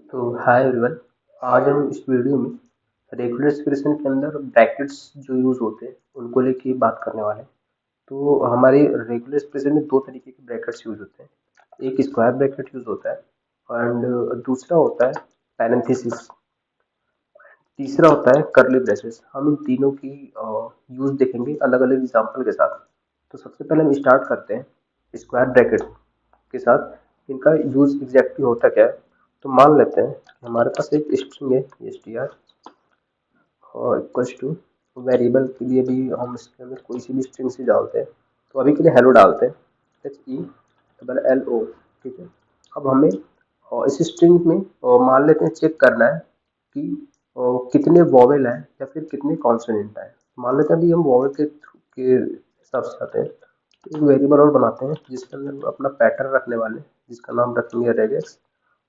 तो hi everyone. आज हम इस वीडियो में रेगुलर एक्सप्रेशन के अंदर ब्रैकेट्स जो यूज होते हैं उनको लेके बात करने वाले हैं। तो हमारे रेगुलर एक्सप्रेशन में दो तरीके के ब्रैकेट्स यूज होते हैं। एक स्क्वायर ब्रैकेट यूज होता है एंड दूसरा होता है पैरेंथेसिस। तीसरा होता है कर्ली ब्रेसेस। हम इन तीनों की यूज देखेंगे अलग अलग एग्जाम्पल के साथ। तो सबसे पहले हम स्टार्ट करते हैं स्क्वायर ब्रैकेट के साथ। इनका यूज एग्जैक्टली होता क्या है। तो मान लेते हैं कि हमारे पास एक स्ट्रिंग है str और इक्वल्स टू वेरिएबल के लिए भी हम इसके अंदर कोई सी भी स्ट्रिंग से डालते हैं। तो अभी के लिए हेलो डालते हैं, HELLO। ठीक है। अब हमें इस स्ट्रिंग में मान लेते हैं चेक करना है कि कितने वॉवेल हैं या फिर कितने कॉन्सोनेंट हैं। मान लेते हैं अभी हम वॉवेल के हिसाब से आते हैं। तो एक वेरिएबल और बनाते हैं जिसके अंदर हम अपना पैटर्न रखने वाले हैं, जिसका नाम रखेंगे रेगेक्स।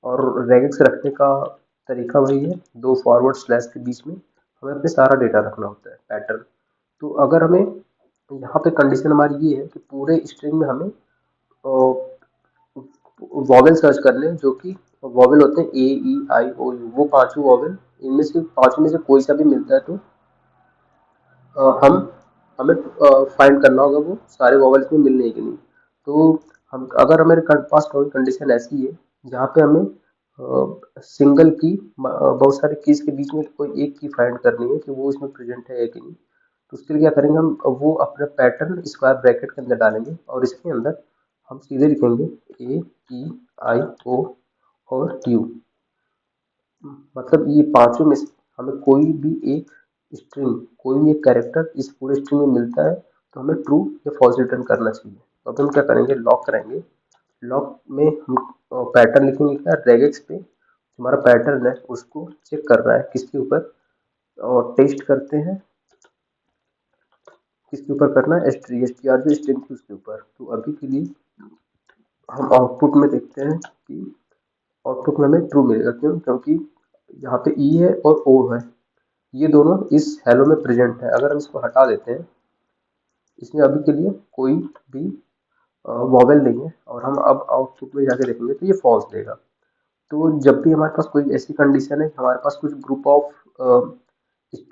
और रेगेक्स रखने का तरीका वही है, दो फॉरवर्ड स्लैश के बीच में हमें अपने सारा डेटा रखना होता है, पैटर्न। तो अगर हमें यहाँ पे कंडीशन हमारी ये है कि पूरे स्ट्रिंग में हमें वॉवेल सर्च करने हैं, जो कि वॉवेल होते हैं A E I O U, वो पांचों वॉवेल। इनमें से पांचों में से कोई सा भी मिलता है तो हम हमें फाइंड करना होगा वो सारे वॉवेल इसमें मिलने हैं कि नहीं। तो हम अगर हमारे पास कोई कंडीशन ऐसी है जहाँ पे हमें सिंगल की बहुत सारे कीज के बीच में कोई एक की फाइंड करनी है कि वो इसमें प्रेजेंट है कि नहीं। तो उसके लिए क्या करेंगे, हम वो अपना पैटर्न स्क्वायर ब्रैकेट के अंदर डालेंगे और इसके अंदर हम सीधे लिखेंगे A E I O और U। मतलब ये पांचों में से हमें कोई भी एक स्ट्रिंग, कोई भी एक कैरेक्टर इस पूरे स्ट्रिंग में मिलता है तो हमें ट्रू या फॉल्स रिटर्न करना चाहिए। तो अब हम क्या करेंगे, लॉक करेंगे। लॉक में हम पैटर्न लिखेंगे क्या, रेगेक्स पे हमारा पैटर्न है उसको चेक कर रहा है किसके ऊपर, और टेस्ट करते हैं किसके ऊपर करना है, str जो स्ट्रिंग थी उसके ऊपर। तो अभी के लिए हम आउटपुट में देखते हैं कि आउटपुट में हमें ट्रू मिलेगा। क्यों? क्योंकि यहाँ पे ई है और ओ है, ये दोनों इस हेलो में प्रेजेंट है। अगर हम इसको हटा देते हैं, इसमें अभी के लिए कोई भी वॉवेल नहीं है और हम अब आउटपुट में जाके देखेंगे तो ये फॉल्स देगा। तो जब भी हमारे पास कोई ऐसी कंडीशन है, हमारे पास कुछ ग्रुप ऑफ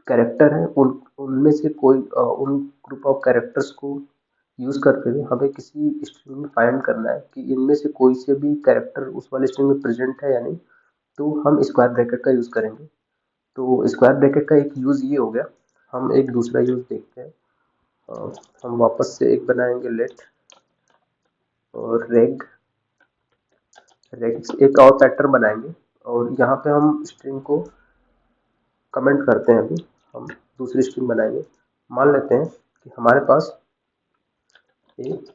कैरेक्टर है, उन उनमें से कोई उन ग्रुप ऑफ कैरेक्टर्स को यूज करते हुए हमें किसी स्ट्रिंग में फाइंड करना है कि इनमें से कोई से भी कैरेक्टर उस वाले स्ट्रिंग में प्रेजेंट है या नहीं। तो हम स्क्वायर ब्रैकेट का यूज करेंगे। तो स्क्वायर ब्रैकेट का एक यूज ये हो गया। हम एक दूसरा यूज देखते हैं। अ, हम वापस से एक बनाएंगे लेट और रेग रेग एक और पैटर्न बनाएंगे और यहाँ पे हम स्ट्रिंग को कमेंट करते हैं। अभी हम दूसरी स्ट्रिंग बनाएंगे। मान लेते हैं कि हमारे पास एक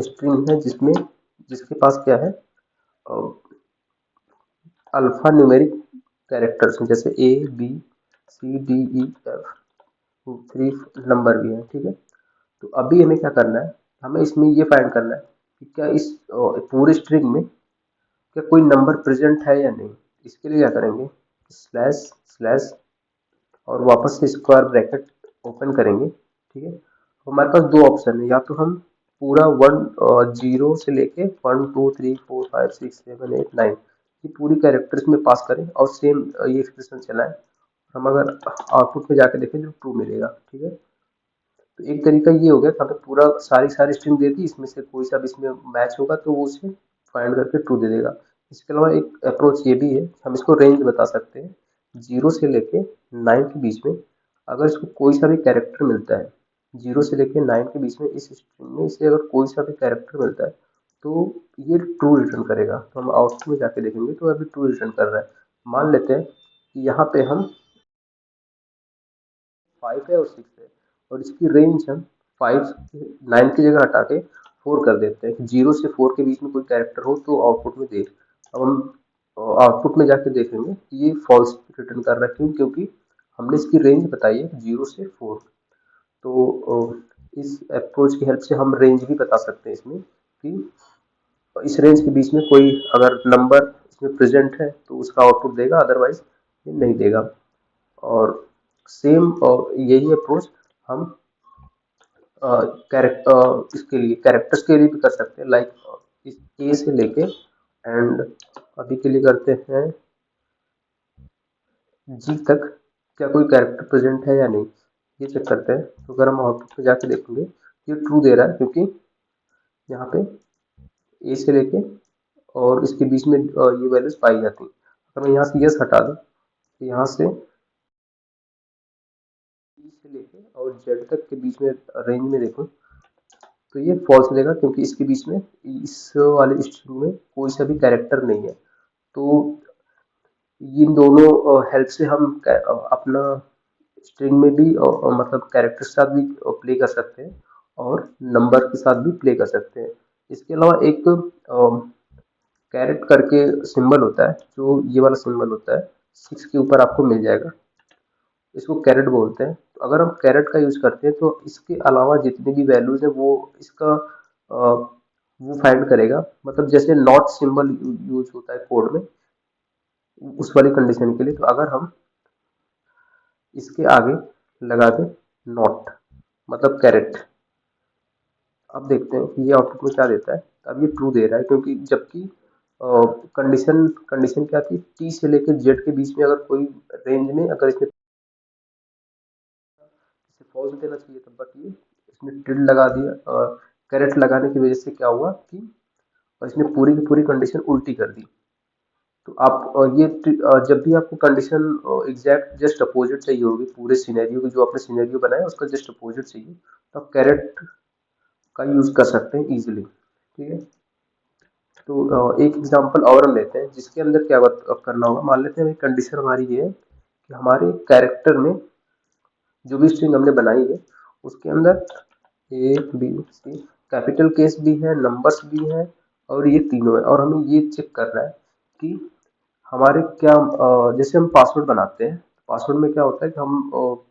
स्ट्रिंग है जिसमें जिसके पास क्या है, अल्फा न्यूमेरिक कैरेक्टर्स हैं, जैसे A B C D E F, 3 number भी है। ठीक है। तो अभी हमें क्या करना है, हमें इसमें ये फाइंड करना है कि क्या इस पूरे स्ट्रिंग में क्या कोई नंबर प्रेजेंट है या नहीं। इसके लिए क्या करेंगे, स्लैश स्लैश और वापस से स्क्वायर ब्रैकेट ओपन करेंगे। ठीक है। तो हमारे पास दो ऑप्शन है, या तो हम पूरा वन जीरो से लेके 1 2 3 4 5 6 7 8 9 ये पूरी कैरेक्टर्स में पास करें और सेम ये एक्सप्रेशन चलाएं। हम अगर आउटपुट में जाके देखें जो ट्रू मिलेगा। ठीक है। तो एक तरीका ये हो गया कि हमें पूरा सारी सारी स्ट्रिंग दे दी, इसमें से कोई सा भी इसमें मैच होगा तो वो उसे फाइंड करके ट्रू दे देगा। इसके अलावा एक अप्रोच ये भी है, हम इसको रेंज बता सकते हैं 0 से लेके 9 के बीच में। अगर इसको कोई सा भी कैरेक्टर मिलता है 0 से लेके 9 के बीच में, इस स्ट्रिंग में इसे अगर कोई सा भी कैरेक्टर मिलता है तो ये ट्रू रिटर्न करेगा। तो हम आउटपुट में जाके देखेंगे तो अभी ट्रू रिटर्न कर रहा है। मान लेते हैं कि यहाँ पे हम 5 है और 6 है और इसकी रेंज हम 5 9 की जगह हटा के 4 कर देते हैं कि 0 से 4 के बीच में कोई कैरेक्टर हो तो आउटपुट में दे। अब हम आउटपुट में जाके देखेंगे कि ये फॉल्स रिटर्न कर रहा है। क्यों? क्योंकि हमने इसकी रेंज बताई है 0 से 4। तो इस अप्रोच की हेल्प से हम रेंज भी बता सकते हैं इसमें कि इस रेंज के बीच में कोई अगर नंबर इसमें प्रेजेंट है तो उसका आउटपुट देगा, अदरवाइज ये नहीं देगा। और सेम और यही अप्रोच हम इसके लिए कैरेक्टर्स के लिए भी कर सकते हैं। लाइक इस ए से लेके एंड अभी के लिए करते हैं जी तक क्या कोई कैरेक्टर प्रेजेंट है या नहीं, ये चेक करते हैं। तो अगर हम आउटपुट पे जाके देखेंगे, ये ट्रू दे रहा है क्योंकि यहाँ पे ए से लेके और इसके बीच में ये वैल्यूज पाई जाती हैं। अगर मैं यहाँ से यस हटा दूँ तो यहाँ से ई से लेके और जेड तक के बीच में रेंज में देखूँ तो ये फॉल्स देगा क्योंकि इसके बीच में इस वाले स्ट्रिंग में कोई सा भी कैरेक्टर नहीं है। तो इन दोनों हेल्प से हम अपना स्ट्रिंग में भी मतलब कैरेक्टर के साथ भी प्ले कर सकते हैं और नंबर के साथ भी प्ले कर सकते हैं। इसके अलावा एक कैरेट करके सिंबल होता है, जो ये वाला सिंबल होता है 6 के ऊपर आपको मिल जाएगा, इसको कैरेट बोलते हैं। तो अगर हम कैरेट का यूज करते हैं तो इसके अलावा जितनी भी वैल्यूज है वो इसका वो फाइंड करेगा। मतलब जैसे नॉट सिंबल यूज होता है कोड में उस वाली कंडीशन के लिए, तो अगर हम इसके आगे लगा दें नॉट मतलब कैरेट, अब देखते हैं कि ये आउटपुट में क्या देता है। अब ये ट्रू दे रहा है क्योंकि जबकि कंडीशन कंडीशन क्या थी, टी से लेकर जेड के बीच में अगर कोई रेंज में अगर इसने इसे फॉल्स देना चाहिए था, बट ये इसने टिल्ड लगा दिया और कैरेट लगाने की वजह से क्या हुआ कि इसने पूरी की पूरी कंडीशन उल्टी कर दी। तो आप जब भी आपको कंडीशन एग्जैक्ट जस्ट अपोजिट चाहिए होगी, पूरे सिनेरियो की जो आपने सिनेरियो बनाया उसका जस्ट अपोजिट चाहिए, तो आप कैरेट का यूज कर सकते हैं इजीली। ठीक है, तो एक एग्जांपल और हम लेते हैं जिसके अंदर क्या करना होगा। मान लेते हैं कंडीशन हमारी ये है कि हमारे कैरेक्टर में जो भी स्ट्रिंग हमने बनाई है उसके अंदर A B C capital case भी है, नंबर्स भी है और ये तीनों है। और हमें ये चेक करना है कि हमारे क्या जैसे हम पासवर्ड बनाते हैं, पासवर्ड में क्या होता है कि हम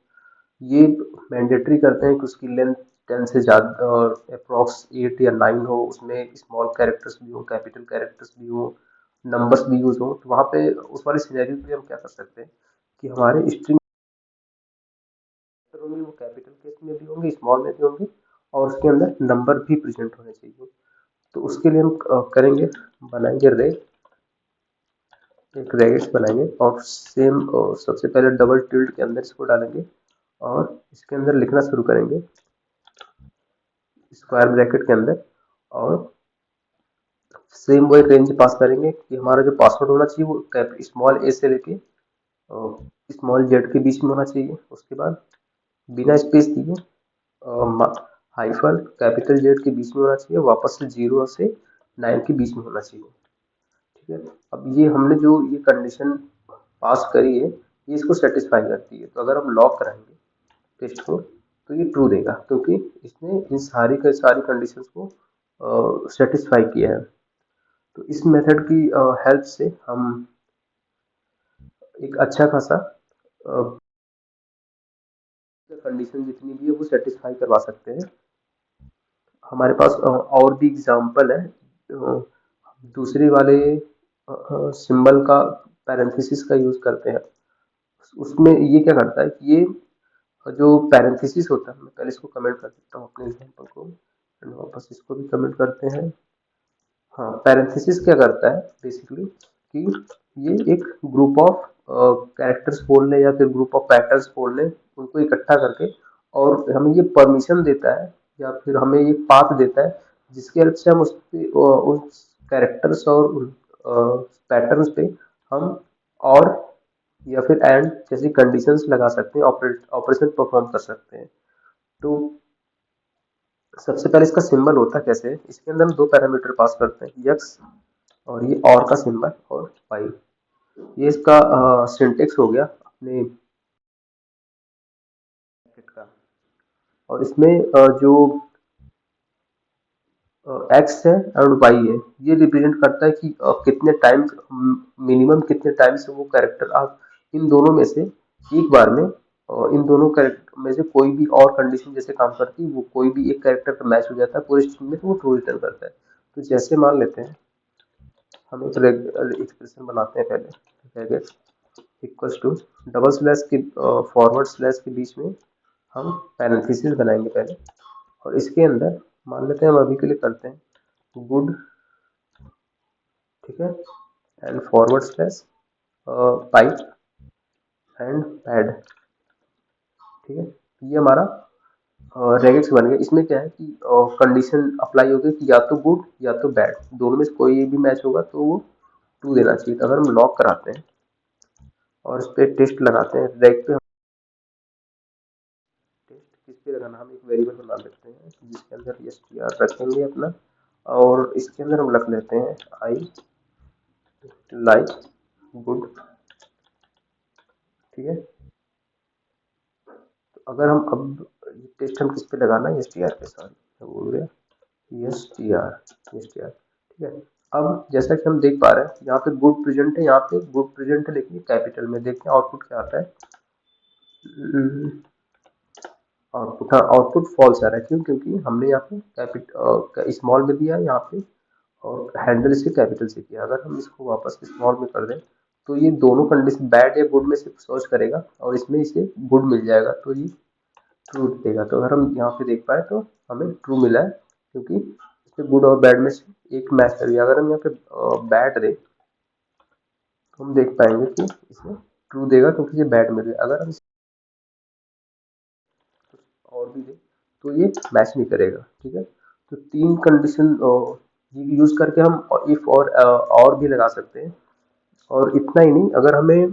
ये मैंडेटरी करते हैं कि उसकी लेंथ 10 से ज़्यादा अप्रॉक्स 8 या 9 हो, उसमें स्मॉल कैरेक्टर्स भी हो, कैपिटल कैरेक्टर्स भी हो, नंबर्स भी यूज हो। तो वहाँ पे उस वाले सिनेरियो पे हम क्या कर सकते हैं कि हमारे स्ट्रिंग होंगे वो कैपिटल केस में भी होंगे, स्मॉल में भी होंगे और उसके अंदर नंबर भी प्रेजेंट होने चाहिए। तो उसके लिए हम करेंगे, बनाएंगे रे, एक रेगेट्स बनाएंगे और सेम सबसे पहले डबल टिल्ड के अंदर इसको डालेंगे और इसके अंदर लिखना शुरू करेंगे स्क्वायर ब्रैकेट के अंदर, और सेम वही रेंज पास करेंगे कि हमारा जो पासवर्ड होना चाहिए वो स्मॉल ए से लेके स्मॉल जेड के बीच में होना चाहिए। उसके बाद बिना स्पेस दिए हाइफन कैपिटल जेड के बीच में होना चाहिए, वापस से 0 से 9 के बीच में होना चाहिए। ठीक है, अब ये हमने जो ये कंडीशन पास करी है ये इसको सेटिस्फाई करती है। तो अगर हम लॉक कराएंगे टेस्ट को तो ये ट्रू देगा क्योंकि इसने इन सारी के सारी कंडीशंस को सेटिस्फाई किया है। तो इस मेथड की हेल्प से हम एक अच्छा खासा कंडीशन जितनी भी है वो सेटिस्फाई करवा सकते हैं। हमारे पास और भी एग्जांपल है। दूसरी वाले सिंबल का पैरेंथेसिस का यूज करते हैं। उसमें ये क्या करता है कि ये जो पैरेंथेसिस होता है, मैं पहले इसको कमेंट कर देता हूँ अपने एग्जांपल को एंड वापस इसको भी कमेंट करते हैं। हाँ, पैरेंथेसिस क्या करता है बेसिकली कि ये एक ग्रुप ऑफ कैरेक्टर्स बोल लें या फिर ग्रुप ऑफ पैटर्न्स बोल लें, उनको इकट्ठा करके और हमें ये परमिशन देता है या फिर हमें ये पाथ देता है जिसकी हेल्प से हम उस पे उस कैरेक्टर्स और पैटर्न्स पे हम और या फिर एंड जैसी कंडीशंस लगा सकते हैं, ऑपरेशन परफॉर्म कर सकते हैं। तो सबसे पहले इसका सिंबल होता कैसे है, इसके अंदर हम दो पैरामीटर पास करते हैं, यक्स और ये और का सिंबल और वाई। ये इसका सिंटेक्स हो गया अपने का। और इसमें जो एक्स है और वाई है ये रिप्रेजेंट करता है कि कितने टाइम्स मिनिमम कितने टाइम्स वो कैरेक्टर आप इन दोनों में से एक बार में इन दोनों कैरेक्टर में से कोई भी और कंडीशन जैसे काम करती है, वो कोई भी एक कैरेक्टर का मैच हो जाता है पूरे स्ट्रिंग में तो वो ट्रू रिटर्न करता है। तो जैसे मान लेते हैं हम एक एक्सप्रेशन बनाते हैं, पहले इक्वल्स टू डबल स्लैश के फॉरवर्ड स्लैश के बीच में हम पैरेंथेसिस बनाएंगे पहले और इसके अंदर मान लेते हैं हम अभी के लिए करते हैं गुड। ठीक है, and forward slash pipe and pad. ठीक है, ये हमारा रेगेक्स बन गया। इसमें क्या है कि कंडीशन अप्लाई होगी कि या तो गुड या तो बैड, दोनों में से कोई भी मैच होगा तो वो ट्रू देना चाहिए। तो अगर हम लॉक कराते हैं और इस पे टेस्ट लगाते हैं, रेग पे टेस्ट किस पे लगाना, हम एक वेरिएबल बना लेते हैं जिसके अंदर str रखेंगे अपना, और इसके अंदर हम रख लेते हैं आई लाइक गुड। ठीक है, तो अगर हम अब टेस्ट हम किस पे लगाना है, str पे, सॉरी मैं बोल गया str। ठीक है, अब जैसा कि हम देख पा रहे हैं यहाँ पे गुड प्रेजेंट है, यहाँ पे गुड प्रेजेंट है लेकिन कैपिटल में। देखते हैं आउटपुट क्या आता है। आउटपुट, हाँ आउटपुट फॉल्स आ रहा है। क्यों? क्योंकि हमने यहाँ पे कैपिटल स्मॉल में दिया है यहाँ पे, और हैंडल इसे कैपिटल से किया। अगर हम इसको वापस स्मॉल में कर दें तो ये दोनों कंडीशन बैड या गुड में से सर्च करेगा और इसमें इसे गुड मिल जाएगा, तो ये ट्रू देगा। तो अगर हम यहाँ पे देख पाए तो हमें ट्रू मिला है, क्योंकि इसमें गुड और बैड में से एक मैच कर गया। अगर हम यहाँ पे बैड दे तो हम देख पाएंगे कि इसमें ट्रू देगा, क्योंकि ये बैड मिल गया। अगर हम और भी दे तो ये मैच नहीं करेगा। ठीक है, तो तीन कंडीशन यूज करके हम इफ और भी लगा सकते हैं। और इतना ही नहीं, अगर हमें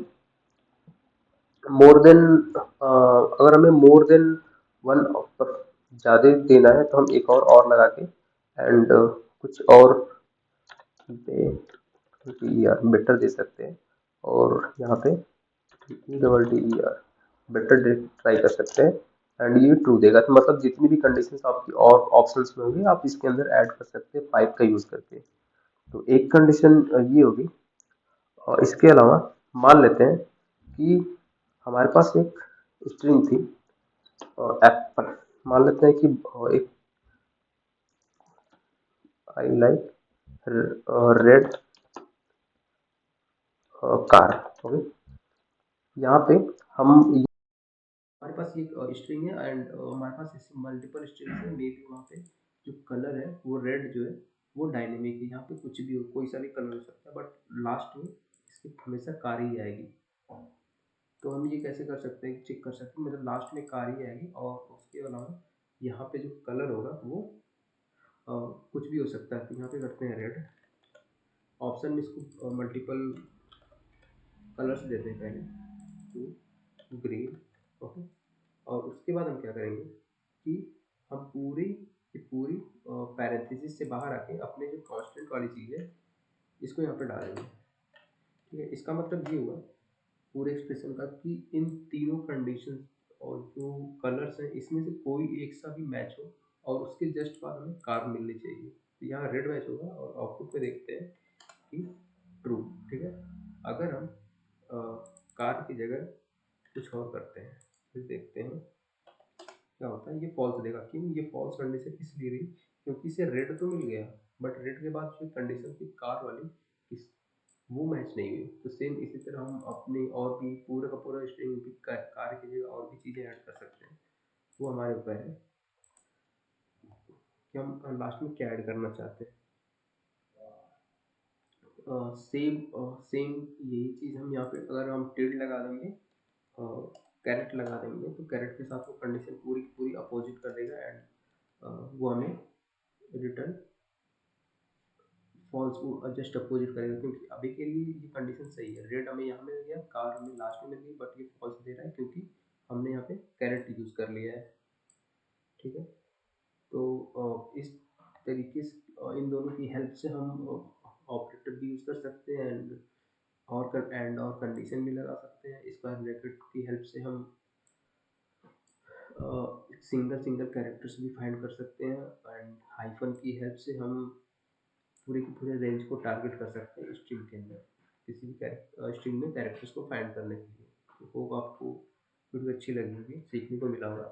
मोर देन अगर हमें मोर देन वन ज़्यादा देना है तो हम एक और लगा के एंड कुछ और बेटर दे सकते हैं। और यहाँ पे double D E R better try कर सकते हैं एंड ये ट्रू देगा। तो मतलब जितनी भी कंडीशंस आपकी और ऑप्शंस में होंगी आप इसके अंदर ऐड कर सकते हैं पाइप का यूज करके। तो एक कंडीशन ये होगी। और इसके अलावा मान लेते हैं कि हमारे पास एक स्ट्रिंग थी एप्पल। मान लेते हैं कि एक I like red car. Okay, यहाँ पे हम हमारे पास ये स्ट्रिंग है एंड हमारे पास ऐसे मल्टीपल स्ट्रिंग्स है। मे बी वहाँ पे जो कलर है वो रेड जो है वो डायनेमिक है, यहाँ पे कुछ भी हो, कोई सा भी कलर हो सकता है, बट लास्ट में इसकी हमेशा कार ही आएगी। तो हम ये कैसे कर सकते हैं, चेक कर सकते हैं, मतलब लास्ट में कार ही आएगी। और उसके अलावा यहाँ पे जो कलर होगा वो कुछ भी हो सकता है। तो यहाँ पे करते हैं रेड। ऑप्शन में इसको मल्टीपल कलर्स देते हैं पहले, टू ग्रीन। ओके, और उसके बाद हम क्या करेंगे कि हम पूरी की पूरी पैरेंथेसिस से बाहर आके अपने जो कांस्टेंट वाली चीज़ है इसको यहाँ पे डालेंगे। ठीक है, इसका मतलब ये हुआ पूरे एक्सप्रेशन का कि इन तीनों कंडीशन और जो कलर्स हैं इसमें से कोई एक सा भी मैच हो और उसके जस्ट बाद हमें कार मिलनी चाहिए। तो यहाँ रेड मैच होगा और आउटपुट पे देखते हैं कि ट्रू। ठीक है, अगर हम कार की जगह कुछ और करते हैं फिर देखते हैं क्या होता है। ये फॉल्स देगा। क्यों? ये फॉल्स कंडीशन इसलिए रही क्योंकि इसे रेड तो मिल गया, बट रेड के बाद जो कंडीशन थी कार वाली इस वो मैच नहीं हुई। तो सेम इसी तरह हम अपनी और भी पूरा का पूरा स्ट्रिंग कार की जगह और भी चीज़ें ऐड कर सकते हैं। वो हमारे ऊपर है कि हम लास्ट में क्या ऐड करना चाहते हैं। सेम सेम यही चीज़ हम यहाँ पे अगर हम टिल्ड लगा देंगे, कैरेट लगा देंगे, तो कैरेट के साथ वो कंडीशन पूरी की पूरी अपोजिट कर देगा एंड वो हमें रिटर्न फॉल्स को जस्ट अपोजिट करेगा। क्योंकि अभी के लिए ये कंडीशन सही है, रेड हमें यहाँ मिल गया, कार हमें लास्ट में मिल गई, बट ये फॉल्स दे रहा है क्योंकि हमने यहाँ पे कैरेट यूज कर लिया है। ठीक है, तो इस तरीके से इन दोनों की हेल्प से हम ऑपरेटर भी यूज कर सकते हैं एंड और कंडीशन भी लगा सकते हैं। स्क्वायर ब्रैकेट की हेल्प से हम सिंगल सिंगल कैरेक्टर्स भी फाइंड कर सकते हैं एंड हाइफन की हेल्प से हम पूरे के पूरे रेंज को टारगेट कर सकते हैं स्ट्रिंग के अंदर, किसी भी स्ट्रिंग में कैरेक्टर्स को फाइंड करने के लिए। तो होप आपको वीडियो अच्छी लगी होगी, सीखने को मिला होगा।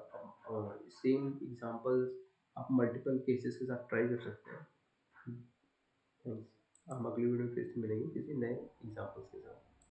और सेम एग्जांपल्स आप मल्टीपल केसेस के साथ ट्राई कर सकते हैं। थैंक्स। हम अगली वीडियो फिर से मिलेंगे किसी नए एग्जांपल्स के साथ।